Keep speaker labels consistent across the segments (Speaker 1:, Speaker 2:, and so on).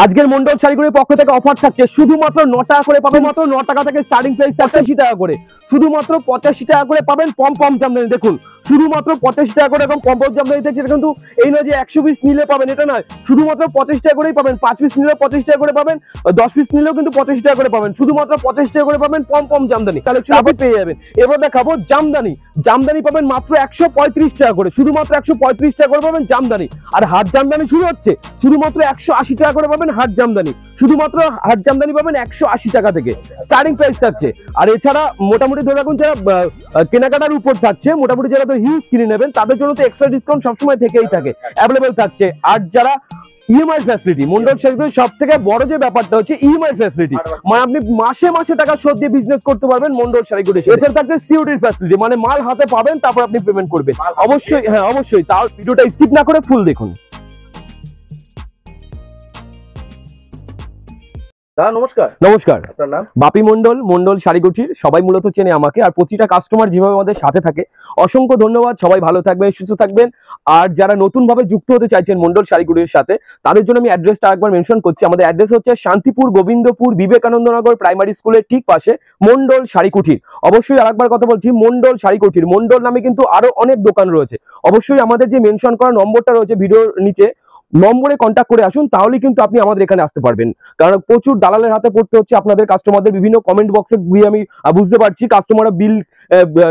Speaker 1: আজকের মন্ডল শাড়িগুলোর পক্ষ থেকে অফার থাকছে শুধুমাত্র 9 টাকা করে পাবেন, মাত্র 9 টাকা থেকে স্টার্টিং প্রাইস 85 টাকা করে, শুধুমাত্র 85 টাকা করে পাবেন। পম পম জামদানি দেখুন শুধুমাত্র 85 টাকা করে, এবং পম পম জামদানি থেকে কিন্তু এই নয় যে 100 পিস নিলে পাবেন, এটা নয়, শুধুমাত্র 85 টাকা করেই পাবেন। 5 পিস নিলেও 25 টাকা করে পাবেন, 10 পিস নিলেও কিন্তু 85 টাকা করে পাবেন, শুধুমাত্র 85 টাকা করে পাবেন। পম পম জামদানি কালেকশন আপনি পেয়ে যাবেন। এবার দেখাবো জামদানি, জামদানি পাবেন মাত্র 135 টাকা করে, শুধুমাত্র 135 টাকা করে পাবেন জামদানি। আর হাত জামদানি শুরু হচ্ছে শুধুমাত্র 180 টাকা করে পাবেন হাত জামদানি, শুধুমাত্র হাত জামদানি পাবেন 180 টাকা থেকে স্টার্টিং প্রাইস থাকছে। আর এছাড়া মোটামুটি ধরে রাখুন যারা কেনাকাটার উপর থাকছে, মোটামুটি যারা তো হিউজ কিনে নেবেন তাদের জন্য তো এক্সট্রা ডিসকাউন্ট সবসময় থেকেই থাকে, অ্যাভেলেবেল থাকছে। আর যারা ইএমআই ফ্যাসিলিটি, মন্ডল শাড়িগুলোর সব থেকে বড় যে ব্যাপারটা হচ্ছে ইএমআই ফ্যাসিলিটি, মানে আপনি মাসে মাসে টাকা শোধ দিয়ে বিজনেস করতে পারবেন মন্ডল শাড়িগুলো। এছাড়া থাকছে সিওডির ফ্যাসিলিটি, মানে মাল হাতে পাবেন তারপর আপনি পেমেন্ট করবেন। অবশ্যই, হ্যাঁ অবশ্যই, তার ভিডিওটা স্কিপ না করে ফুল দেখুন।
Speaker 2: নমস্কার।
Speaker 1: নমস্কার,
Speaker 2: আপনার নাম?
Speaker 1: বাপি মন্ডল, মন্ডল শাড়িগুটির সবাই মূলত চেনে আমাকে, আর প্রতিটা কাস্টমার যেভাবে আমাদের সাথে থাকে অসংখ্য ধন্যবাদ। সবাই ভালো থাকবেন, সুস্থ থাকবেন। আর যারা নতুন ভাবে যুক্ত হতে চাইছেন মন্ডল শাড়িগুটির সাথে, তাদের জন্য আমি অ্যাড্রেসটা একবার মেনশন করছি। আমাদের অ্যাড্রেস হচ্ছে শান্তিপুর গোবিন্দপুর বিবেকানন্দনগর প্রাইমারি স্কুলের ঠিক পাশে মন্ডল শাড়িকুটির। অবশ্যই আরেকবার কথা বলছি, মন্ডল শাড়িকুটির। মন্ডল নামে কিন্তু আরো অনেক দোকান রয়েছে। অবশ্যই আমাদের যে মেনশন করা নম্বরটা রয়েছে ভিডিওর নিচে, নম্বরে কন্ট্যাক্ট করে আসুন, তাহলে কিন্তু আপনি আমাদের এখানে আসতে পারবেন। কারণ প্রচুর দালালের হাতে পড়তে হচ্ছে আপনাদের কাস্টমারদের। বিভিন্ন কমেন্ট বক্সে গিয়ে আমি বুঝতে পারছি কাস্টমাররা বিল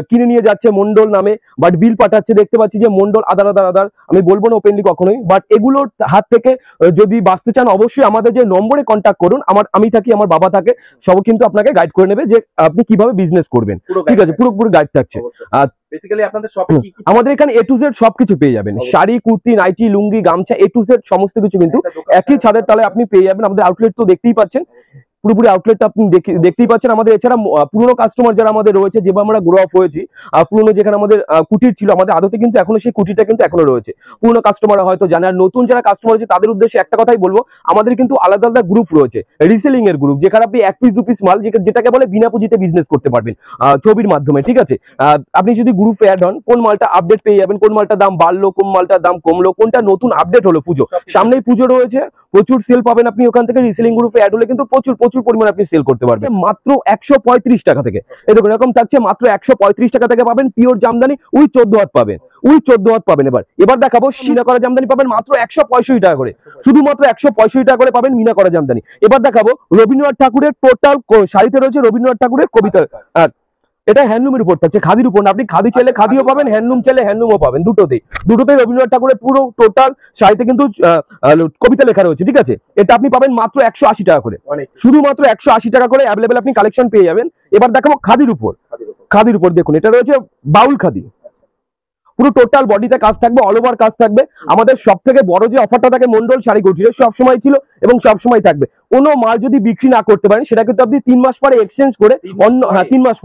Speaker 1: কিনে নিয়ে যাচ্ছে মন্ডল নামে, বাট বিল পাঠাচ্ছে দেখতে পাচ্ছি যে মন্ডল আদার আদার আদার। আমি বলবো না ওপেনলি কখনোই, বাট এগুলোর হাত থেকে যদি বাঁচতে চান অবশ্যই আমাদের যে নম্বরে কন্ট্যাক্ট করুন। আমি থাকি, আমার বাবা থাকে, সব কিন্তু আপনাকে গাইড করে নেবে যে আপনি কিভাবে বিজনেস করবেন। ঠিক আছে, পুরোপুরি গাইড থাকছে। আমাদের এখানে A to Z সবকিছু পেয়ে যাবেন, শাড়ি, কুর্তি, নাইটি, লুঙ্গি, গামছা, A to Z সমস্ত কিছু কিন্তু একই ছাদের তলায় আপনি পেয়ে যাবেন। আমাদের আউটলেট তো দেখতেই পাচ্ছেন, পুরোপুরি আউটলেটটা আপনি দেখতেই পাচ্ছেন। আমাদের এছাড়া পুরোনো কাস্টমার যারা আমাদের রয়েছে, যেভাবে আমরা গ্রো আপ হয়েছি, পুরোনো যেখানে আমাদের কুটির ছিল, আমাদের আদতে কিন্তু এখনো সেই কুটিরটা কিন্তু এখনো রয়েছে। পুরোনো কাস্টমাররা হয়তো জানে। আর নতুন যারা কাস্টমার আছে তাদের উদ্দেশ্যে একটা কথাই বলবো, আমাদের কিন্তু আলাদা আলাদা গ্রুপ রয়েছে, রিসেলিং এর গ্রুপ, যেখানে আপনি 1 পিস 2 পিস মাল যেটাকে বলে বিনা পুঁজিতে বিজনেস করতে পারবেন ছবির মাধ্যমে। ঠিক আছে, আপনি যদি গ্রুপে অ্যাড হন, কোন মালটা আপডেট পেয়ে যাবেন, কোন মালটার দাম বাড়লো, কোন মালটার দাম কমলো, কোনটা নতুন আপডেট হলো, পুজো সামনেই পুজো রয়েছে, প্রচুর সেল পাবেন আপনি ওখান থেকে। রিসেলিং গ্রুপে অ্যাড হলে কিন্তু প্রচুর প্রচুর পরিমাণে আপনি সেল করতে পারবেন মাত্র 135 টাকা থেকে। এই দেখুন এরকম থাকছে, মাত্র 135 টাকা থেকে পাবেন পিওর জামদানি, উই 14 হাত পাবেন, উই 14 হাত পাবেন। এবার দেখাবো মিনা করা জামদানি পাবেন মাত্র 165 টাকা করে, শুধুমাত্র 165 টাকা করে পাবেন মিনা করা জামদানি। এবার দেখাবো রবীন্দ্রনাথ ঠাকুরের টোটাল শাড়িতে রয়েছে রবীন্দ্রনাথ ঠাকুরের কবিতা। এটা হ্যান্ডলুমের উপর থাকছে, খাদির উপর না। আপনি খাদি চাইলে খাদিও পাবেন, হ্যান্ডলুম চাইলে হ্যান্ডলুমও পাবেন, দুটোতেই রবীন্দ্রনাথ ঠাকুরের পুরো টোটাল শাড়িতে কিন্তু কবিতা লেখা রয়েছে। ঠিক আছে, এটা আপনি পাবেন মাত্র 180 টাকা করে, শুধুমাত্র 180 টাকা করে অ্যাভেলেবেল আপনি কালেকশন পেয়ে যাবেন। এবার দেখাবো খাদির উপর। খাদির উপর দেখুন, এটা রয়েছে বাউল খাদি, পুরো টোটাল বডিতে কাজ থাকবে, অল ওভার কাজ থাকবে। আমাদের সব থেকে বড় যে অফারটা থাকে মন্ডল শাড়িগুটির, সবসময় ছিল এবং সবসময় থাকবে। কোনো মাল যদি বিক্রি না করতে পারেন, সেটা কিন্তু আপনি 3 মাস পরে এক্সচেঞ্জ করে অন্য, 3 মাস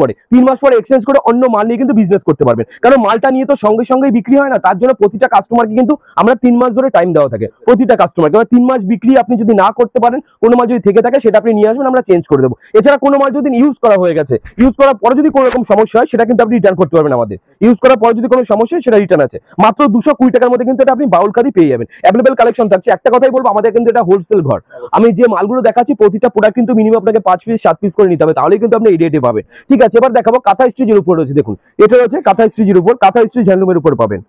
Speaker 1: পরে এক্সচেঞ্জ করে অন্য মাল নিয়ে কিন্তু বিজনেস করতে পারবেন। কারণ মালটা নিয়ে তো সঙ্গে সঙ্গেই বিক্রি হয় না, তার জন্য প্রতিটা কাস্টমারকে কিন্তু আমরা 3 মাস ধরে টাইম দেওয়া থাকে প্রতিটা কাস্টমারকে। 3 মাস বিক্রি আপনি যদি না করতে পারেন, কোনো মাল যদি থেকে থাকে সেটা আপনি নিয়ে আসবেন, আমরা চেঞ্জ করে দেবো। এছাড়া কোনো মাল যদি ইউজ করা হয়ে গেছে, ইউজ করার পরে যদি কোনো রকম সমস্যা হয়, সেটা কিন্তু আপনি রিটার্ন করতে পারবেন আমাদের। ইউজ করার পরে যদি কোনো সমস্যা হয়, সেটা রিটার্ন আছে। মাত্র 220 টাকার মধ্যে কিন্তু এটা আপনি বাউল খাদি পেয়ে যাবেন, অ্যাভেলেবেল কালেকশন থাকছে। একটা কথাই বলবো, আমাদের কিন্তু এটা হোলসেল ঘর। আমি যে মালগুলো দেখাচ্ছি প্রতিটা প্রোডাক্ট কিন্তু মিনিমাম আপনাকে 5 পিস 7 পিস করে নিতে হবে, তাহলেই কিন্তু আপনি এই রেটে পাবেন। ঠিক আছে, এবার দেখাবো কাঁথা স্টিচের উপর রয়েছে। দেখুন এটা রয়েছে কাঁথা স্টিচের উপর, কাঁথা স্টিচ হ্যান্ডলুমের উপর পাবেন,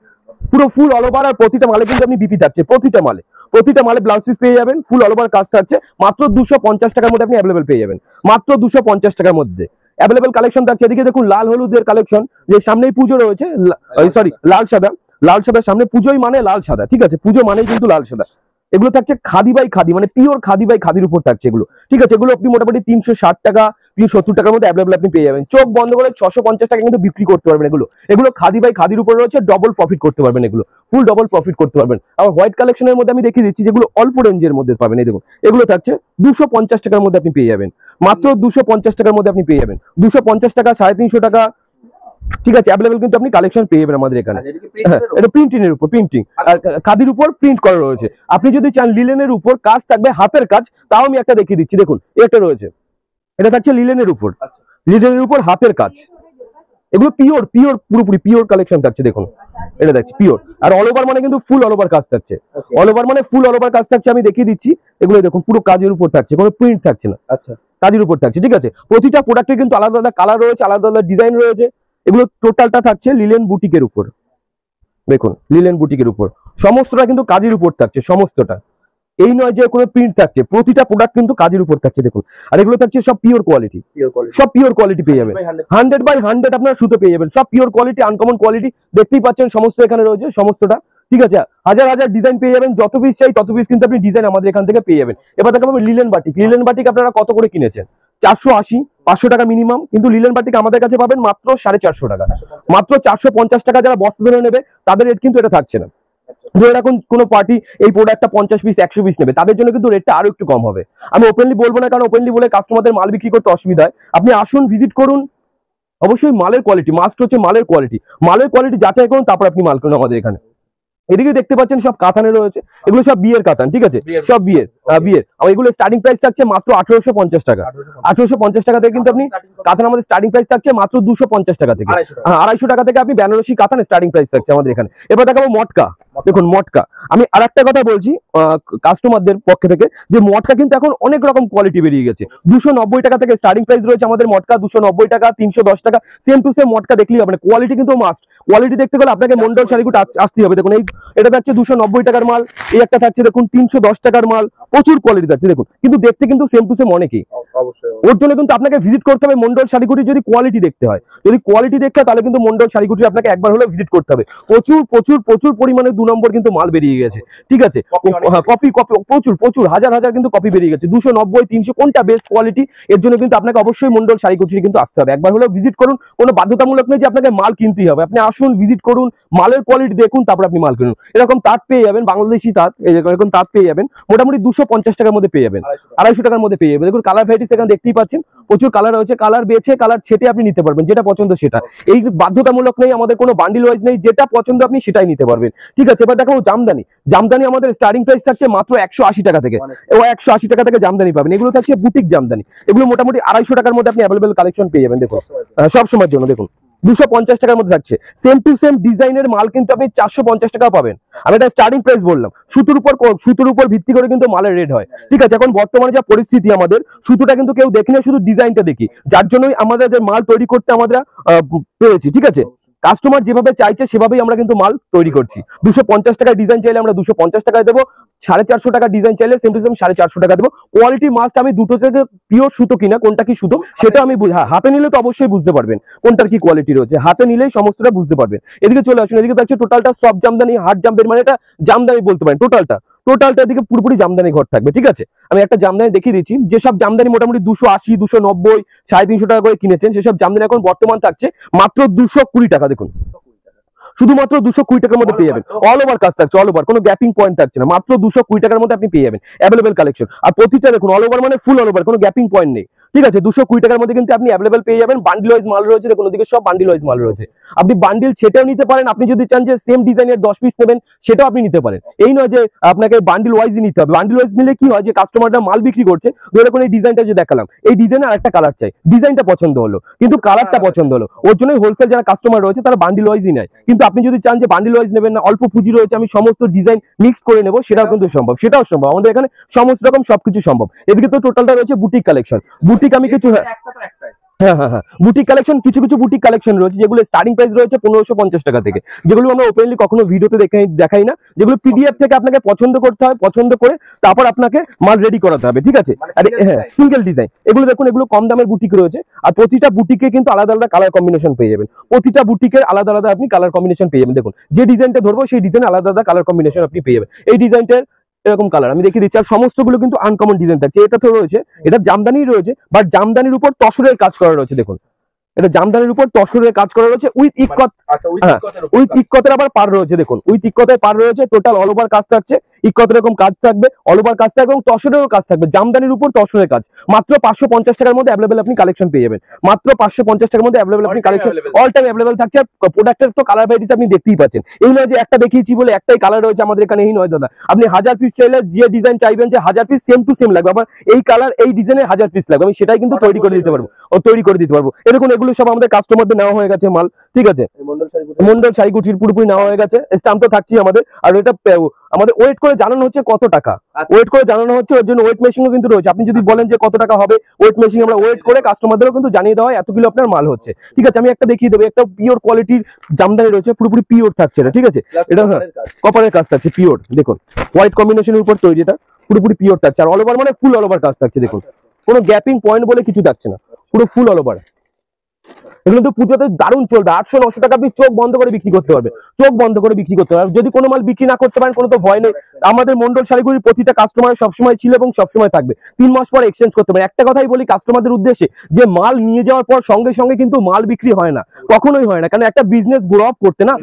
Speaker 1: পুরো ফুল অল ওভার। আর প্রতিটা মালে কিন্তু আপনি বিপি থাকছে, প্রতিটা মালে ব্লাউজ পিস পেয়ে যাবেন, ফুল অল ওভার কাজ থাকছে। মাত্র 250 টাকার মধ্যে আপনি অ্যাভেলেবেল পেয়ে যাবেন, মাত্র 250 টাকার মধ্যে অ্যাভেলেবেল কালেকশন থাকছে। এদিকে দেখুন লাল হলুদের কালেকশন, যে সামনেই পুজো রয়েছে, সরি লাল সাদা, লাল সাদার সামনে পুজোই মানে লাল সাদা। ঠিক আছে, পুজো মানেই কিন্তু লাল সাদা। এগুলো থাকছে খাদি বাই খাদি, মানে পিওর খাদি বাই খাদির উপর থাকছে এগুলো। ঠিক আছে, এগুলো আপনি মোটামুটি 360 টাকা 370 টাকার মধ্যে অ্যাভেলেবল আপনি পেয়ে যাবেন। চোখ বন্ধ করে 650 টাকা কিন্তু বিক্রি করতে পারবেন। এগুলো খাদি বাই খাদির উপর রয়েছে, ডবল প্রফিট করতে পারবেন, এগুলো ফুল ডবল প্রফিট করতে পারবেন। আর হোয়াইট কালেকশনের মধ্যে আমি দেখিয়ে দিচ্ছি, যেগুলো অল্প রেঞ্জের মধ্যে পাবেন। এই দেখুন এগুলো থাকছে 250 টাকার মধ্যে আপনি পেয়ে যাবেন, মাত্র 250 টাকার মধ্যে আপনি পেয়ে যাবেন। 250 টাকা, 350 টাকা। ঠিক আছে, অ্যাভেলেবেল কিন্তু আপনি কালেকশন পেয়ে যাবেন আমাদের এখানে। হ্যাঁ, এটা প্রিন্টিং উপর, প্রিন্টিং আর খাদির উপর প্রিন্ট করা রয়েছে। আপনি যদি চান লিলেনের উপর কাজ থাকবে, হাতের কাজ, তাও আমি একটা দেখিয়ে দিচ্ছি। দেখুন এটা রয়েছে, এটা থাকছে লিলেনের উপর, লিলেনের উপর হাতের কাজ। এগুলো পিওর পুরোপুরি পিওর কালেকশন থাকছে। দেখুন এটা দেখছি পিওর। আর অল ওভার মানে কিন্তু ফুল অল ওভার কাজ থাকছে, অল ওভার মানে ফুল অল ওভার কাজ থাকছে। আমি দেখিয়ে দিচ্ছি, এগুলো দেখুন পুরো কাজের উপর থাকছে, কোনো প্রিন্ট থাকছে না। আচ্ছা, কাজের উপর থাকছে, ঠিক আছে। প্রতিটা প্রোডাক্টের কিন্তু আলাদা আলাদা কালার রয়েছে, আলাদা আলাদা ডিজাইন রয়েছে। এগুলো টোটালটা থাকছে লিলেন বুটিকের উপর, দেখুন লিলেন বুটিকের উপর সমস্তটা কিন্তু কাজের উপর থাকছে, সমস্তটা। এই নয় যে কোনো প্রিন্ট থাকছে, প্রতিটা প্রোডাক্ট কিন্তু কাজের উপর থাকছে দেখুন। আর এগুলো থাকছে সব পিওর কোয়ালিটি, সব পিওর কোয়ালিটি পেয়ে যাবেন, 100/100 আপনারা সুতো পেয়ে যাবেন, সব পিওর কোয়ালিটি, আনকমন কোয়ালিটি। দেখতেই পাচ্ছেন সমস্ত এখানে রয়েছে সমস্তটা, ঠিক আছে। হাজার হাজার ডিজাইন পেয়ে যাবেন, যত পিস চাই তত পিস কিন্তু আপনি ডিজাইন আমাদের এখান থেকে পেয়ে যাবেন। এবার দেখো লিলেন বাটিক, লিলেন বাটিক আপনারা কত করে কিনেছেন? 480 500 টাকা মিনিমাম, কিন্তু লিলেন বাটিক আমাদের কাছে পাবেন মাত্র 450 টাকা, মাত্র 450 টাকা। যারা বস্তা ধরে নেবে তাদের রেট কিন্তু এটা থাকছে না। ধরে রাখুন কোনো পার্টি এই প্রোডাক্টটা 50 পিস 100 পিস নেবে, তাদের জন্য কিন্তু রেটটা আরো একটু কম হবে। আমি ওপেনলি বলবো না, কারণ ওপেনলি বলে কাস্টমারদের মাল বিক্রি করতে অসুবিধা হয়। আপনি আসুন, ভিজিট করুন, অবশ্যই মালের কোয়ালিটি মাস্ট হচ্ছে, মালের কোয়ালিটি, মালের কোয়ালিটি যাচাই করুন, তারপর আপনি মাল করুন আমাদের এখানে। এদিকে দেখতে পাচ্ছেন সব কাতানে রয়েছে, এগুলো সব বিয়ের কাতান, ঠিক আছে, সব বিয়ের বিয়ের। এগুলো স্টার্টিং প্রাইস থাকছে মাত্র 1850 টাকা, 1850 টাকা থেকে কিন্তু আপনি কাতান আমাদের স্টার্টিং প্রাইস থাকছে মাত্র 250 টাকা থেকে, 250 টাকা থেকে আপনি বেনারসি কাতান স্টার্টিং প্রাইস থাকছে আমাদের এখানে। এবার দেখাবো মটকা, দেখুন মটকা। আমি আর একটা কথা বলছি কাস্টমারদের পক্ষ থেকে, যে মটকা কিন্তু এখন অনেক রকম কোয়ালিটি বেরিয়ে গেছে। 290 টাকা থেকে স্টার্টিং প্রাইস রয়েছে আমাদের মটকা, 290 টাকা, 310 টাকা, সেম টু সেম মটকা দেখলেই হবে না। কোয়ালিটি কিন্তু মাস্ট, কোয়ালিটি দেখতে গেলে আপনাকে মন্ডল শাড়িগুলো আসতে হবে। দেখুন এই এটা থাকছে 290 টাকার মাল, এই একটা থাকছে দেখুন 310 টাকার মাল, প্রচুর কোয়ালিটি থাকছে দেখুন, কিন্তু দেখতে কিন্তু সেম টু সেম অনেকেই। ওর জন্য কিন্তু আপনাকে ভিজিট করতে হবে মন্ডল শাড়িগুটি, যদি কোয়ালিটি দেখতে হয়, যদি কোয়ালিটি দেখতে হয় তাহলে কিন্তু মন্ডল শাড়িগুটি আপনাকে একবার হলে ভিজিট করতে হবে। প্রচুর প্রচুর প্রচুর পরিমাণে 2 নম্বর কিন্তু মাল বেরিয়ে গেছে, ঠিক আছে। কপি কপি প্রচুর প্রচুর হাজার হাজার কিন্তু কপি বেরিয়ে গেছে, 290 300 কোনটা বেস্ট কোয়ালিটি, এর জন্য কিন্তু আপনাকে অবশ্যই মন্ডল শাড়িগুটি কিন্তু আসতে হবে, একবার হলে ভিজিট করুন। কোনো বাধ্যতামূলক নেই যে আপনাকে মাল কিনতেই হবে, আপনি আসুন, ভিজিট করুন, মালের কোয়ালিটি দেখুন, তারপর আপনি মাল কিনুন। এরকম তাঁত পেয়ে যাবেন, বাংলাদেশি তাঁত, এরকম তাঁত পেয়ে যাবেন মোটামুটি 250 টাকার মধ্যে পেয়ে যাবেন, 250 টাকার মধ্যে পেয়ে যাবেন। দেখুন কালার ভ্যারাইটিস এখানে দেখতেই পাচ্ছেন, প্রচুর কালার রয়েছে, কালার বেছে কালার ছেটে আপনি নিতে পারবেন, যেটা পছন্দ সেটা। এই বাধ্যতামূলক নেই, আমাদের কোনো বান্ডিল ওয়াইজ নেই, যেটা পছন্দ আপনি সেটাই নিতে পারবেন, ঠিক আছে। এবার দেখো জামদানি, জামদানি আমাদের স্টার্টিং প্রাইস থাকছে মাত্র 180 টাকা থেকে, 180 টাকা থেকে জামদানি পাবেন। এগুলো থাকছে বুটিক জামদানি, এগুলো মোটামুটি 250 টাকার মধ্যে আপনি অ্যাভেলেবল কালেকশন পেয়ে যাবেন। দেখুন সব সময়ের জন্য দেখুন 250 টাকার মধ্যে থাকছে, সেম টু সেম ডিজাইনের মাল কিন্তু আপনি 450 টাকা পাবেন। আমি এটা স্টার্টিং প্রাইস বললাম, সুতোর উপর ভিত্তি করে কিন্তু মালের রেট হয়, ঠিক আছে। এখন বর্তমানে যা পরিস্থিতি, আমাদের সুতোটা কিন্তু কেউ দেখি না, শুধু ডিজাইনটা দেখি, যার জন্যই আমাদের যে মাল তৈরি করতে আমরা পেরেছি, ঠিক আছে। কাস্টমার যেভাবে চাইছে সেভাবেই আমরা কিন্তু মাল তৈরি করছি। 250 টাকার ডিজাইন চাইলে আমরা 250 টাকায় দেবো, 450 টাকার ডিজাইন চাইলে সেম টু সেম 450 টাকা দেবো। কোয়ালিটি মাস্ট, আমি দুটো থেকে পিওর সুতো কিনা, কোনটা কি সুতো সেটা আমি হাতে নিলে তো অবশ্যই বুঝতে পারবেন কোনটার কি কোয়ালিটি রয়েছে, হাতে নিলেই সমস্তটা বুঝতে পারবেন। এদিকে চলে আসুন, এদিকে থাকছে টোটালটা সব জামদানি, হাট জামদানি, মানে এটা জামদানি বলতে পারেন টোটালটা, এদিকে পুরোপুরি জামদানি ঘর থাকবে, ঠিক আছে। আমি একটা জামদানি দেখিয়ে দিচ্ছি, যেসব জামদানি মোটামুটি 280 290 350 টাকা করে কিনেছেন, সেসব জামদানি এখন বর্তমান থাকছে মাত্র 220 টাকা। দেখুন শুধুমাত্র 220 টাকার মধ্যে পেয়ে যাবেন, অল ওভার কাজ থাকছে, অল ওভার, কোনো গ্যাপিং পয়েন্ট থাকছে না, মাত্র 220 টাকার মধ্যে আপনি পেয়ে যাবেন অ্যাভেলেবল কালেকশন। আর প্রতিটা দেখুন অল ওভার মানে ফুল অল ওভার, কোনো গ্যাপিং পয়েন্ট নেই, ঠিক আছে। 220 টাকার মধ্যে কিন্তু আপনি অ্যাভেলেবল পেয়ে যাবেন। বান্ডিল ওয়াইজ মাল রয়েছে, দেখুন ওদিকে সব বান্ডিল ওয়াইজ মাল রয়েছে, আপনি বান্ডিল ছেটেও নিতে পারেন। আপনি যদি চান যে সেম ডিজাইনের 10 পিস নেবেন, সেটাও আপনি নিতে পারেন। এই নয় যে আপনাকে বান্ডিল ওয়াইজই নিতে হবে। বান্ডিল ওয়াইজ নিলে কি হয়, যে কাস্টমাররা মাল বিক্রি করছে, ধরে কোন এই ডিজাইনটা যে দেখালাম, এই ডিজাইনে আরেকটা কালার চাই, ডিজাইনটা পছন্দ হলো কিন্তু কালারটা পছন্দ হলো, ওর জন্যই হোলসেল যারা কাস্টমার রয়েছে তারা বান্ডিল ওয়াইজই নেয়। কিন্তু আপনি যদি চান যে বান্ডিল ওয়াইজ নেবেন না, অল্প পুঁজি রয়েছে, আমি সমস্ত ডিজাইন মিক্স করে নেবো, সেটাও কিন্তু সম্ভব, সেটাও সম্ভব, আমাদের এখানে সমস্ত রকম সবকিছু সম্ভব। এদিকে তো টোটালটা রয়েছে বুটিক কালেকশন, বুটিক আমি কিছু হ্যাঁ বুটিক কালেকশন, কিছু কিছু বুটিক কালেকশন রয়েছে যেগুলো স্টার্টিং প্রাইস রয়েছে 1550 টাকা থেকে, যেগুলো আমরা ওপেনলি কখনো ভিডিওতে দেখাই না, যেগুলো পিডিএফ থেকে আপনাকে পছন্দ করতে হয়, পছন্দ করে তারপর আপনাকে মাল রেডি করাতে হবে, ঠিক আছে। আর হ্যাঁ সিঙ্গেল ডিজাইন, এগুলো দেখুন, এগুলো কম দামের বুটিক রয়েছে, আর প্রতিটা বুটিকে কিন্তু আলাদা আলাদা কালার কম্বিনেশন পেয়ে যাবেন, প্রতিটা বুটিকের আলাদা আলাদা আপনি কালার কম্বিনেশন পেয়ে যাবেন। দেখুন যে ডিজাইনটা ধরবো সেই ডিজাইন আলাদা আলাদা কালার কম্বিনেশন আপনি পেয়ে যাবেন। এই ডিজাইনটার এরকম কালার আমি দেখিয়ে দিচ্ছি, আর সমস্তগুলো কিন্তু আনকমন ডিজাইন থাকছে। এটা তো রয়েছে, এটা জামদানি রয়েছে, বাট জামদানির উপর তসরের কাজ করা রয়েছে, দেখুন এটা জামদানির উপর তসরের কাজ করা রয়েছে, উইথ ইক্কত, উইথ ইক্কতের আবার পার রয়েছে, দেখুন উইথ ইক্কতের পার রয়েছে, টোটাল অল ওভার কাজ থাকছে। ইকত এরকম কাজ থাকবে, অল ওভার কাজ থাকবে এবং তসরেরও কাজ থাকবে, জামদানির উপর তসরের কাজ। মাত্র 550 টাকার মধ্যে অ্যাভেলেবেল আপনি কালেকশন পেয়ে যাবেন। মাত্র 550 টাকার মধ্যে অ্যাভেলেবেল আপনি কালেকশন অল টাইম অ্যাভেলেবেল থাকছে। প্রোডাক্টের তো কালার ভ্যারাইটিস আপনি দেখতেই পাচ্ছেন। এই নয় যে একটা দেখিয়েছি বলে একটাই কালার রয়েছে আমাদের এখানে, এই নয় দাদা। আপনি 1000 পিস চাইলে যে ডিজাইন চাইবেন যে 1000 পিস সেম টু সেম লাগবে, আবার এই কালার এই ডিজাইনের 1000 পিস লাগবে, আমি সেটাই কিন্তু তৈরি করে দিতে পারবো, এই দেখুন এগুলো সব আমাদের কাস্টমারদের নেওয়া হয়ে গেছে মাল, ঠিক আছে। মন্ডল শাড়িকুঠির পুরোপুরি নেওয়া হয়ে গেছে, স্ট্যাম্প তো থাকছেই আমাদের। আর এটা আমাদের ওয়েট করে জানানো হচ্ছে কত টাকা, ওয়েট করে জানানো হচ্ছে, ওর জন্য ওয়েট মেশিনও কিন্তু রয়েছে। আপনি যদি বলেন যে কত টাকা হবে, ওয়েট মেশিন আমরা ওয়েট করে কাস্টমারদেরও কিন্তু জানিয়ে দেওয়া হয় এত কিলো আপনার মাল হচ্ছে, ঠিক আছে। আমি একটা দেখিয়ে দেবো, একটা পিওর কোয়ালিটির জামদানি রয়েছে, পুরোপুরি পিওর থাকছে এটা, ঠিক আছে। এটা হ্যাঁ কপারের কাজ থাকছে পিওর, দেখুন হোয়াইট কম্বিনেশনের উপর তৈরি, এটা পুরোপুরি পিওর থাকছে। আর অল ওভার মানে ফুল অল ওভার কাজ থাকছে, দেখুন কোনো গ্যাপিং পয়েন্ট বলে কিছু থাকছে না, পুরো ফুল অল ওভার। এগুলো কিন্তু পুজোতে দারুণ চলবে, 800-900 টাকা আপনি চোখ বন্ধ করে বিক্রি করতে পারবে, চোখ বন্ধ করে বিক্রি করতে পারবে। যদি কোনো মাল বিক্রি না করতে পারেন কোনো তো ভয় নেই, আমাদের মন্ডল শাড়িগুলির প্রতিটা কাস্টমার সবসময় ছিল এবং সবসময় থাকবে, 3 মাস পর এক্সচেঞ্জ করতে পারেন। একটা কথাই বলি কাস্টমারদের উদ্দেশ্যে, যে মাল নিয়ে যাওয়ার পর সঙ্গে সঙ্গে কিন্তু মাল বিক্রি হয় না, কখনোই হয় না, কারণ একটা বিজনেস গ্রো আপ করতে না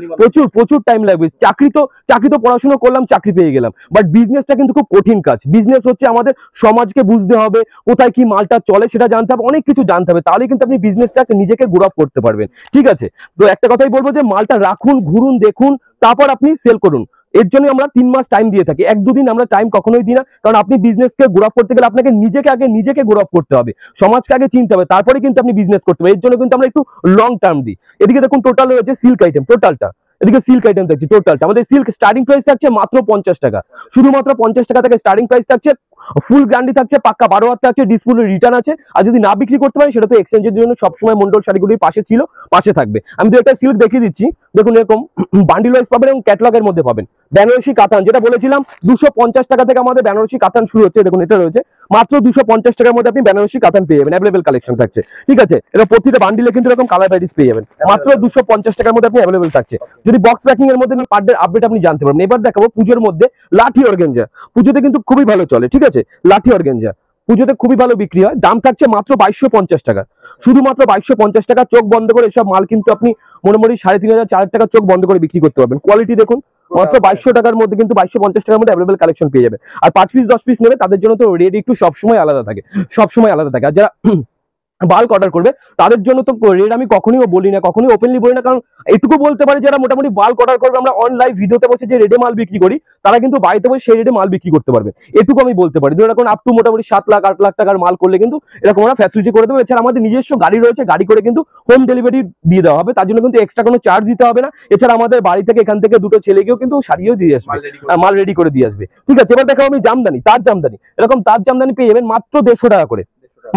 Speaker 1: প্রচুর টাইম লাগবে। চাকরি তো পড়াশোনা করলাম, চাকরি পেয়ে গেলাম, বাট বিজনেসটা কিন্তু খুব কঠিন কাজ। বিজনেস হচ্ছে আমাদের সমাজকে বুঝতে হবে, কোথায় কি মালটা চলে সেটা জানতে হবে, অনেক কিছু জানতে হবে, তাহলে কিন্তু আপনি বিজনেসটাকে নিজেকে গ্রো আপ করতে পারবেন, ঠিক আছে। তো একটা কথাই বলবো যে মালটা রাখুন, ঘুরুন, দেখুন, তারপর আপনি সেল করুন। এর জন্য আমরা 3 মাস টাইম দিয়ে থাকি, 1-2 দিন আমরা টাইম কখনোই দিই না, কারণ আপনি বিজনেসকে গ্রো আপ করতে গেলে আপনাকে নিজেকে গ্রো আপ করতে হবে, সমাজকে আগে চিনতে হবে, তারপরে কিন্তু আপনি বিজনেস করতে হবে। এর জন্য কিন্তু আমরা একটু লং টার্ম দিই। এদিকে দেখুন টোটাল রয়েছে সিল্ক আইটেম, টোটালটা এদিকে সিল্ক আইটেম থাকছে, টোটালটা আমাদের সিল্ক স্টার্টিং প্রাইস থাকছে মাত্র 50 টাকা, শুধুমাত্র 50 টাকা থেকে স্টার্টিং প্রাইস থাকছে। ফুল গ্যারান্টি থাকছে, পাক্কা 12 হাত থাকছে, ডিসপুট রিটার্ন আছে। আর যদি না বিক্রি করতে পারেন সেটা তো এক্সচেঞ্জের জন্য সবসময় মন্ডল শাড়িগুলির পাশে ছিল, পাশে থাকবে। আমি তো একটা সিল্ক দেখিয়ে দিচ্ছি, দেখুন এরকম বান্ডিল ওয়াইজ পাবেন এবং ক্যাটালগের মধ্যে পাবেন। বেনারসি কাতান যেটা বলেছিলাম 250 টাকা থেকে আমাদের বেনারসি কাতান শুরু হচ্ছে, দেখুন এটা রয়েছে মাত্র 250 টাকার মধ্যে আপনি বেনারসি কাতান পেয়ে যাবেন, অ্যাভেলেবেল কালেকশন থাকছে, ঠিক আছে। এটা প্রতিটা বান্ডিলে কিন্তু এরকম কালার ভ্যারাইটিস পেয়ে যাবেন, মাত্র 250 টাকার মধ্যে আপনি অ্যাভেলেবেল থাকছে। যদি বক্স প্যাকিং এর মধ্যে পার ডে আপডেট আপনি জানতে পারবেন। এবার দেখাবো পুজোর মধ্যে লাঠি অর্গানজা, পুজোতে কিন্তু খুবই ভালো চলে, ঠিক আছে। লাঠি অর্গানজা পুজোতে খুবই ভালো বিক্রি হয়, দাম থাকছে মাত্র 2250 টাকা, শুধুমাত্র 2250 টাকা। চোখ বন্ধ করে এসব মাল কিন্তু আপনি মোটামুটি 3500-4000 টাকা চোখ বন্ধ করে বিক্রি করতে পারবেন। কোয়ালিটি দেখুন, মাত্র 2200 টাকার মধ্যে কিন্তু 2250 টাকার মধ্যে অ্যাভেলেবেল কালেকশন পেয়ে যাবে। আর 5 পিস 10 পিস নেবে তাদের জন্য তো রেট একটু সবসময় আলাদা থাকে, সবসময় আলাদা থাকে। আর যারা বাল্ক অর্ডার করবে তাদের জন্য তো রেট আমি কখনোই বলি না, কখনোই ওপেনলি বলি না, কারণ এটুকু বলতে পারি যারা মোটামুটি বাল্ক অর্ডার করবে, আমরা অনলাইন ভিডিওতে বসে যে রেটে মাল বিক্রি করি, তারা কিন্তু বাড়িতে বসে সেই রেটে মাল বিক্রি করতে পারবে, এটুকু আমি বলতে পারি। ধরুন এখন আপ টু মোটামুটি 7 লাখ 8 লাখ টাকার মাল করলে কিন্তু এরকম আমরা ফ্যাসিলিটি করে দেবো। এছাড়া আমাদের নিজস্ব গাড়ি রয়েছে, গাড়ি করে কিন্তু হোম ডেলিভারি দিয়ে দেওয়া হবে, তার জন্য কিন্তু এক্সট্রা কোনো চার্জ দিতে হবে না। এছাড়া আমাদের বাড়ি থেকে এখান থেকে দুটো ছেলেকেও কিন্তু সারিয়েও দিয়ে আসবে, মাল রেডি করে দিয়ে আসবে, ঠিক আছে। এবার দেখাবো আমি জামদানি, তার জামদানি, এরকম তার জামদানি পেয়ে যাবেন মাত্র 150 টাকা করে,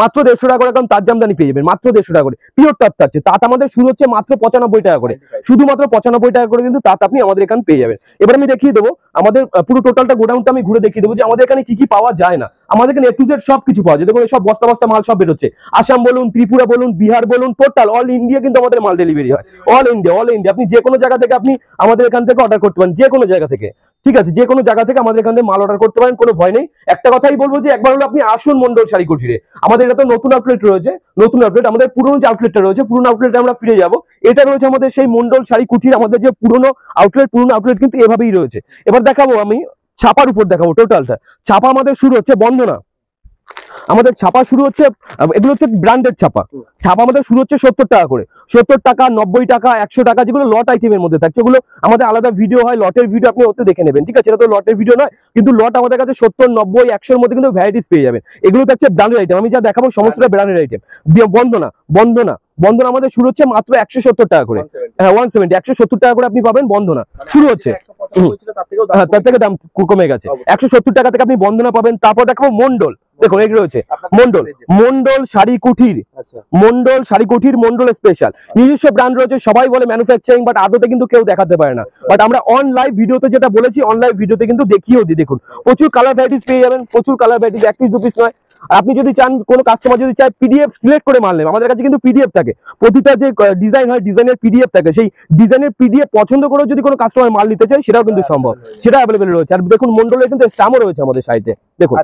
Speaker 1: মাত্র 150 টাকা করে। এখন তার জামদানি পেয়ে যাবেন মাত্র 150 টাকা করে, পিওর তাঁত থাকছে। তাঁত আমাদের শুরু হচ্ছে মাত্র 95 টাকা করে, শুধুমাত্র 95 টাকা করে কিন্তু তাঁত আপনি আমাদের এখানে পেয়ে যাবেন। এবার আমি দেখিয়ে দেবো আমাদের পুরো টোটালটা গোডাউনটা আমি ঘুরে দেখিয়ে দেবো যে আমাদের এখানে কি কি পাওয়া যায় না। আমাদের এখানে A to Z সব কিছু পাওয়া যায়, দেখুন সব বস্তা বস্তা মাল সব বেরোচ্ছে, আসাম বলুন, ত্রিপুরা বলুন, বিহার বলুন, টোটাল অল ইন্ডিয়া কিন্তু আমাদের মাল ডেলিভারি হয়, অল ইন্ডিয়া। আপনি যে কোনো জায়গা থেকে আপনি আমাদের এখান থেকে অর্ডার করতে পারেন, যে কোনো জায়গা থেকে, ঠিক আছে, যে কোনো জায়গা থেকে আমাদের এখান থেকে মাল অর্ডার করতে পারেন, কোনো ভয় নেই। একটা কথাই বলবো যে একবার হলো আপনি আসুন মন্ডল শাড়িকুঠিরে, আমাদের এটা তো নতুন আউটলেট রয়েছে, নতুন আউটলেট, আমাদের পুরনো যে আউটলেটটা রয়েছে পুরনো আউটলেটে আমরা ফিরে যাব। এটা রয়েছে আমাদের সেই মন্ডল শাড়িকুঠির আমাদের যে পুরনো আউটলেট কিন্তু এভাবেই রয়েছে। এবার দেখাবো আমি ছাপার উপর দেখাবো টোটালটা। ছাপা আমাদের শুরু হচ্ছে বন্দনা, আমাদের ছাপা শুরু হচ্ছে, এগুলো হচ্ছে ব্র্যান্ডেড ছাপা, ছাপা আমাদের শুরু হচ্ছে 70 টাকা করে, 70 টাকা, 90 টাকা, 100 টাকা, যেগুলো লট আইটেমের মধ্যে থাকছে ওগুলো আমাদের আলাদা ভিডিও হয়, লটের ভিডিও আপনি ওতে দেখে নেবেন, ঠিক আছে। এটা তো লটের ভিডিও নয়, কিন্তু লট আমাদের কাছে 70, 90, 100 এর মধ্যে কিন্তু ভ্যারাইটিস পেয়ে যাবেন। এগুলো থাকছে ব্র্যান্ডেড আইটেম, আমি যা দেখাবো সমস্তটা ব্র্যান্ডেড আইটেম। বন্দনা আমাদের শুরু হচ্ছে মাত্র 170 টাকা করে, হ্যাঁ 170, 170 টাকা করে আপনি পাবেন বন্দনা, শুরু হচ্ছে, তার থেকে দাম কমে গেছে, 170 টাকা থেকে আপনি বন্দনা পাবেন। তারপর দেখাবো মন্ডল, দেখুন এগুলো হচ্ছে মন্ডল শাড়িকুঠির, মন্ডল স্পেশাল নিজস্ব ব্র্যান্ড রয়েছে। সবাই বলে ম্যানুফ্যাকচারিং, বাট আদতে কিন্তু কেউ দেখাতে পারে না, বাট আমরা অনলাইন ভিডিওতে যেটা বলেছি, অনলাইন ভিডিওতে কিন্তু দেখিয়েও দিই। দেখুন প্রচুর কালার ভ্যারাইটিস পেয়ে যাবেন, প্রচুর কালার ভ্যারাইটিস, 1 পিস 2 পিস নয়। আপনি যদি চান, কোনো কাস্টমার যদি চায় পিডিএফ সিলেক্ট করে মাল নেবে, আমাদের কাছে কিন্তু পিডিএফ থাকে, প্রতিটা যে ডিজাইন হয় ডিজাইনের পিডিএফ থাকে, সেই ডিজাইনের পিডিএফ পছন্দ করে যদি কোনো কাস্টমার মাল নিতে চায় সেটাও কিন্তু সম্ভব, সেটা অ্যাভেলেবেল রয়েছে। আর দেখুন মন্ডলের কিন্তু স্ট্যাম্পও রয়েছে আমাদের সাইটে, দেখুন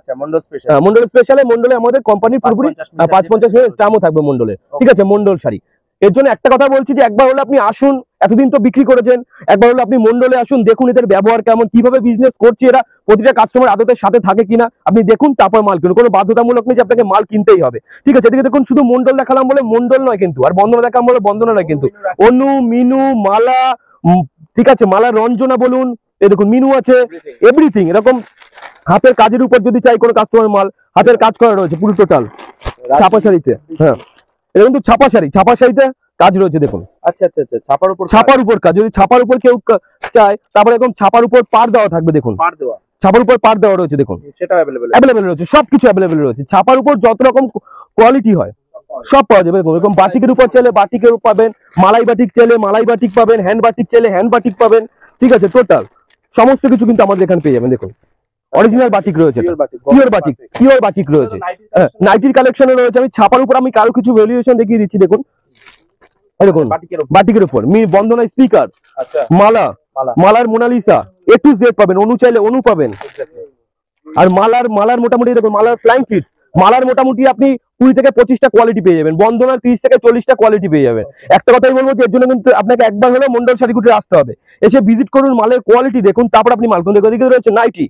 Speaker 1: মন্ডল স্পেশালে মন্ডলে আমাদের কোম্পানির পুরোপুরি 550 স্ট্যাম্পও থাকবে মন্ডলে, ঠিক আছে। মন্ডল শাড়ি এর জন্য একটা কথা বলছি যে একবার হলে আপনি আসুন, এতদিন তো বিক্রি করেছেন, একবার হলে আপনি মন্ডলে আসুন, দেখুন এদের ব্যবহার কেমন, কিভাবে বিজনেস করছে এরা, প্রতিটা কাস্টমার আদতের সাথে থাকে কিনা আপনি দেখুন, তারপর মাল কিনুন। কোনো বাধ্যতামূলক নেই যে আপনাকে মাল কিনতেই হবে, ঠিক আছে। এদিকে দেখুন শুধু মন্ডল দেখালাম বলে মন্ডল নয় কিন্তু, আর বন্দনা দেখালাম বলে বন্দনা নয় কিন্তু, অনু, মিনু, মালা, ঠিক আছে, মালা রঞ্জনা বলুন, এই দেখুন মিনু আছে, এভরিথিং। এরকম হাতের কাজের উপর যদি চাই কোনো কাস্টমার মাল, হাতের কাজ করা রয়েছে পুরো টোটাল ছাপা শাড়িতে। হ্যাঁ, এটা কিন্তু ছাপা শাড়ি, ছাপা শাড়িতে কাজ রয়েছে দেখুন।
Speaker 2: আচ্ছা আচ্ছা আচ্ছা,
Speaker 1: ছাপার উপর কাজ, যদি ছাপার উপর কেউ চায়, তারপরে এরকম ছাপার উপর পার দেওয়া থাকবে দেখুন, ছাপার উপর পার দেওয়া রয়েছে দেখুন,
Speaker 2: সেটা
Speaker 1: অ্যাভেলেবেল রয়েছে, সবকিছু অ্যাভেলেবেল রয়েছে। ছাপার উপর যত রকম কোয়ালিটি হয় সব পাওয়া যাবে দেখুন। এরকম বাটিকের উপর চাইলে বাটিকের পাবেন, মালাই বাটিক চাইলে মালাই বাটিক পাবেন, হ্যান্ড বাটিক চাইলে হ্যান্ড বাটিক পাবেন, ঠিক আছে। টোটাল সমস্ত কিছু কিন্তু আমাদের এখানে পেয়ে যাবেন দেখুন। অরিজিনাল বাটিক রয়েছে, পিওর বাটিক রয়েছে, নাইটির কালেকশনে রয়েছে। আমি ছাপার উপর আমি কারো কিছু ভ্যালুয়েশন দেখিয়ে দিচ্ছি দেখুন। দেখুন বাটিকের উপর বন্দনা স্পিকার, মালা, মালার মোনালিসা, এ টু জেড পাবেন। অনু চাইলে অনু পাবেন। আর মালার মোটামুটি দেখুন, মালার ফ্লাইং কিডস, মালার মোটামুটি আপনি 20 থেকে 25টা কোয়ালিটি পেয়ে যাবেন, বন্দনার 30 থেকে 40টা কোয়ালিটি পেয়ে যাবেন। একটা কথাই বলবো যে এর জন্য কিন্তু আপনাকে একবার হলেও মন্ডল শাড়িকুটে আসতে হবে, এসে ভিজিট করুন, মালের কোয়ালিটি দেখুন, তারপর আপনি মাল কিনুন। এদিকে রয়েছে নাইটি,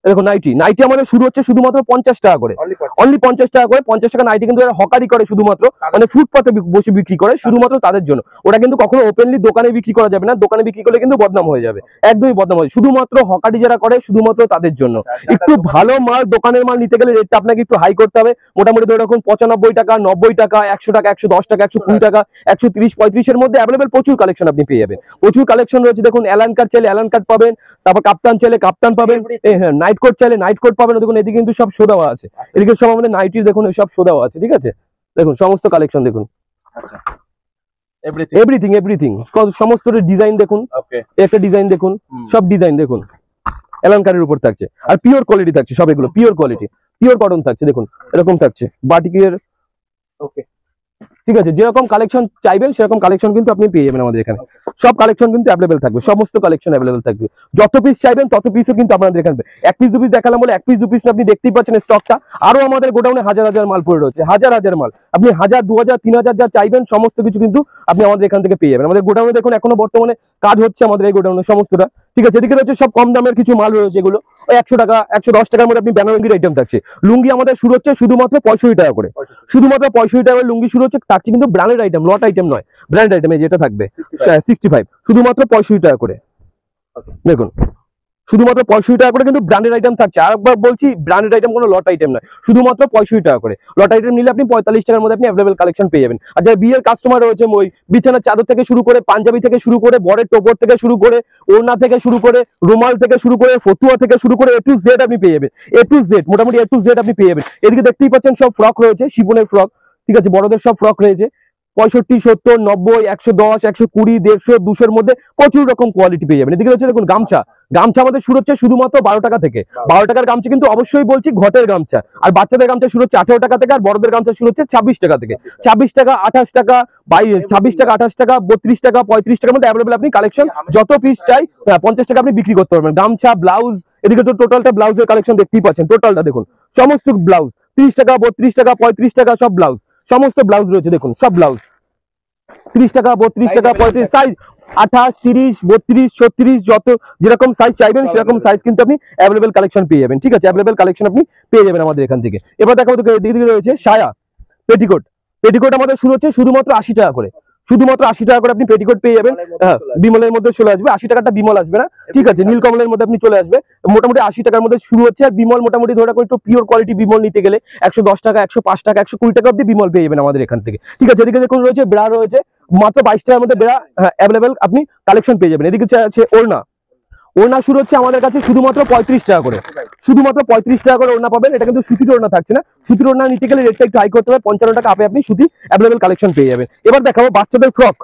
Speaker 1: দেখো নাইটি আমাদের শুরু হচ্ছে শুধুমাত্র 50 টাকা করে, অনলি 50 টাকা করে। 50 টাকা নাইটি কিন্তু হকারি করে শুধুমাত্র, মানে ফুটপাতে বসে বিক্রি করে শুধুমাত্র তাদের জন্য। ওটা কিন্তু কখনো ওপেনলি দোকানে বিক্রি করা যাবে না, দোকানে বিক্রি করলে কিন্তু বদনাম হয়ে যাবে, একদমই বদনাম হবে। শুধুমাত্র হকারি যারা করে শুধুমাত্র তাদের জন্য। একটু ভালো মাল, দোকানের মাল নিতে গেলে রেটটা আপনাকে একটু হাই করতে হবে, মোটামুটি ধরে রাখুন 95 টাকা, 90 টাকা, 100 টাকা, 110 টাকা, 120 টাকা, 130, 35 এর মধ্যে অ্যাভেলেবেল প্রচুর কালেকশন আপনি পেয়ে যাবেন, প্রচুর কালেকশন রয়েছে দেখুন। অ্যালান কাট চাইলে অ্যালান কাট পাবেন, তারপর কাপ্তান চাইলে কাপ্তান পাবেন, হ্যাঁ নাইট কোট চাইলে নাইট কোট পাবেন। দেখুন এদিকে কিন্তু সব শো দেওয়া আছে, এদিকে সব আমাদের নাইটির দেখুন সব শো দেওয়া আছে, ঠিক আছে। দেখুন সমস্ত কালেকশন দেখুন, এভরিথিং সমস্ত ডিজাইন দেখুন, একটা ডিজাইন দেখুন, সব ডিজাইন দেখুন এলানকারের উপর থাকছে, আর পিওর কোয়ালিটি থাকছে সব, এগুলো পিওর কোয়ালিটি, পিওর কটন থাকছে দেখুন, এরকম থাকছে বাটিকের, ওকে ঠিক আছে। যেরকম কালেকশন চাইবেন সেরকম কালেকশন কিন্তু আপনি পেয়ে যাবেন আমাদের এখানে, সব কালেকশন কিন্তু অ্যাভেলেবেল থাকবে, সমস্ত কালেকশন অ্যাভেলেবেল থাকবে। যত পিস চাইবেন তত পিসও কিন্তু আপনাদের এখানে, এক পিস দু পিস দেখালাম বলে এক পিস দু পিস আপনি দেখতেই পাচ্ছেন স্টকটা। আরো আমাদের গোডাউনে হাজার হাজার মাল পড়ে রয়েছে, হাজার হাজার মাল, আপনি 1000, 2000, 3000 যা চাইবেন সমস্ত কিছু কিন্তু আপনি আমাদের এখান থেকে পেয়ে যাবেন। আমাদের গোডাউনে দেখুন এখনো বর্তমানে কাজ হচ্ছে আমাদের এই গোডাউনে সমস্তটা, ঠিক আছে। এদিকে রয়েছে সব কম দামের কিছু মাল রয়েছে, এগুলো ওই 100 টাকা 110 টাকার মধ্যে আপনি বেনারঙ্গির আইটেম থাকছে। লুঙ্গি আমাদের শুরু হচ্ছে শুধুমাত্র 65 টাকা করে, শুধুমাত্র 65 টাকা লুঙ্গি শুরু হচ্ছে, থাকছে কিন্তু ব্র্যান্ডেড আইটেম, লট আইটেম নয়, ব্র্যান্ড আইটেম। যেটা থাকবে 65, শুধুমাত্র 65 টাকা করে দেখুন, শুধুমাত্র 65 টাকা করে কিন্তু ব্র্যান্ডেড আইটেম থাকছে। আর একবার বলছি ব্র্যান্ডেড আইটেম কোনো লট আইটেম নয়, শুধুমাত্র 65 টাকা করে। লট আইটেম নিলে আপনি 45 টাকার মধ্যে আপনি অ্যাভেলেবল কালেকশন পেয়ে যাবেন। আর যারা বিয়ের কাস্টমার রয়েছে, ওই বিছানার চাদর থেকে শুরু করে, পাঞ্জাবি থেকে শুরু করে, বরের টোপর থেকে শুরু করে, ওড়না থেকে শুরু করে, রুমাল থেকে শুরু করে, ফতুয়া থেকে শুরু করে, এ টু জেড আপনি পেয়ে যাবেন, এ টু জেড, মোটামুটি এ টু জেড আপনি পেয়ে যাবেন। এদিকে দেখতেই পাচ্ছেন সব ফ্রক রয়েছে, শিফনের ফ্রক, ঠিক আছে, বড়দের সব ফ্রক রয়েছে 65, 70, 90, 110, 120, 150, 200 মধ্যে প্রচুর রকম কোয়ালিটি পেয়ে যাবেন। এদিকে হচ্ছে দেখুন গামছা, গামছা আমাদের শুরু হচ্ছে শুধুমাত্র 12 টাকা থেকে। 12 টাকার গামছা কিন্তু অবশ্যই বলছি ঘটের গামছা, আর বাচ্চাদের গামছা শুরু হচ্ছে 18 টাকা থেকে, আর বড়দের গামছা শুরু হচ্ছে 26 টাকা থেকে। 26 টাকা, 28 টাকা, 26 টাকা, 28 টাকা, 32 টাকা, 35 টাকার মধ্যে অ্যাভেলেবল আপনি কালেকশন যত পিস চাই 50 টাকা আপনি বিক্রি করতে পারবেন। গামছা, ব্লাউজ, এদিকে তো টোটালটা ব্লাউজের কালেকশন দেখতেই পাচ্ছেন, টোটালটা দেখুন, সমস্ত ব্লাউজ 30 টাকা, 32 টাকা, 35 টাকা, সব ব্লাউজ, সমস্ত ব্লাউজ রয়েছে দেখুন, সব ব্লাউজ 30 টাকা, 32 টাকা, 35, সাইজ 28, 30, 32, 36, যত যেরকম সাইজ চাইবেন সেরকম সাইজ কিন্তু আপনি অ্যাভেলেবল কালেকশন পেয়ে যাবেন, ঠিক আছে। অ্যাভেলেবল কালেকশন আপনি পেয়ে যাবেন আমাদের এখান থেকে। এবার দেখাবো দিকে রয়েছে সায়া, পেটিকোট, পেটিকোট আমাদের শুরু হচ্ছে শুধুমাত্র 80 টাকা করে, শুধুমাত্র 80 টাকা করে আপনি পেটিকোট পেয়ে যাবেন। হ্যাঁ, বিমলের মধ্যে চলে আসবে, 80 টাকাটা বিমল আসবে না, ঠিক আছে, নীলকমলের মধ্যে আপনি চলে আসবে, মোটামুটি 80 টাকার মধ্যে শুরু হচ্ছে। আর বিমল মোটামুটি ধরে রাখুন একটু পিওর কোয়ালিটি বিমল নিতে গেলে 110 টাকা, 105 টাকা, 120 টাকা অব্দি বিমল পেয়ে যাবেন আমাদের এখান থেকে, ঠিক আছে। এদিকে দেখুন রয়েছে ব্রা, রয়েছে মাত্র 22 টাকার মধ্যে ব্রা অ্যাভেলেবেল আপনি কালেকশন পেয়ে যাবেন। এদিকে আছে ওড়না, ওড়না শুরু হচ্ছে আমাদের কাছে শুধুমাত্র 35 টাকা করে, শুধুমাত্র 35 টাকা করে ওড়না পাবেন। এটা কিন্তু সুতির ওড়না থাকছে না, সুতির ওড়না নিতে গেলে রেটটা একটু হাই করতে হবে, 55 টাকা আপে আপনি সুতি অ্যাভেলেবল কালেকশন পেয়ে যাবেন। এবার দেখাবো বাচ্চাদের ফ্রক,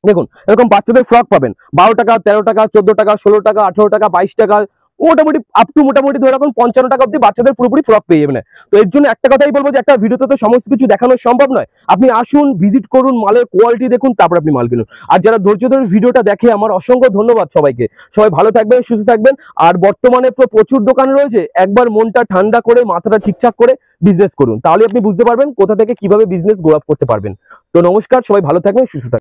Speaker 1: দেখুন এরকম বাচ্চাদের ফ্রক পাবেন 12 টাকা, 13 টাকা, 14 টাকা, 16 টাকা, 18 টাকা, 22 টাকা, মোটামুটি আপ টু মোটামুটি ধরে রাখুন 55 টাকা অব্দি বাচ্চাদের পুরোপুরি ফ্রক পেয়ে যাবেন। তো এর জন্য একটা কথাই বলবো যে একটা ভিডিওতে তো সমস্ত কিছু দেখানো সম্ভব নয়, আপনি আসুন, ভিজিট করুন, মালের কোয়ালিটি দেখুন, তারপর আপনি মাল কিনুন। আর যারা ধৈর্য ধরে ভিডিওটা দেখে আমার অসংখ্য ধন্যবাদ সবাইকে, সবাই ভালো থাকবেন, সুস্থ থাকবেন। আর বর্তমানে তো প্রচুর দোকান রয়েছে, একবার মনটা ঠান্ডা করে মাথাটা ঠিকঠাক করে বিজনেস করুন, তাহলে আপনি বুঝতে পারবেন কোথা থেকে কিভাবে বিজনেস গ্রো আপ করতে পারবেন। তো তো নমস্কার, সবাই ভালো থাকবেন, সুস্থ থাকবেন।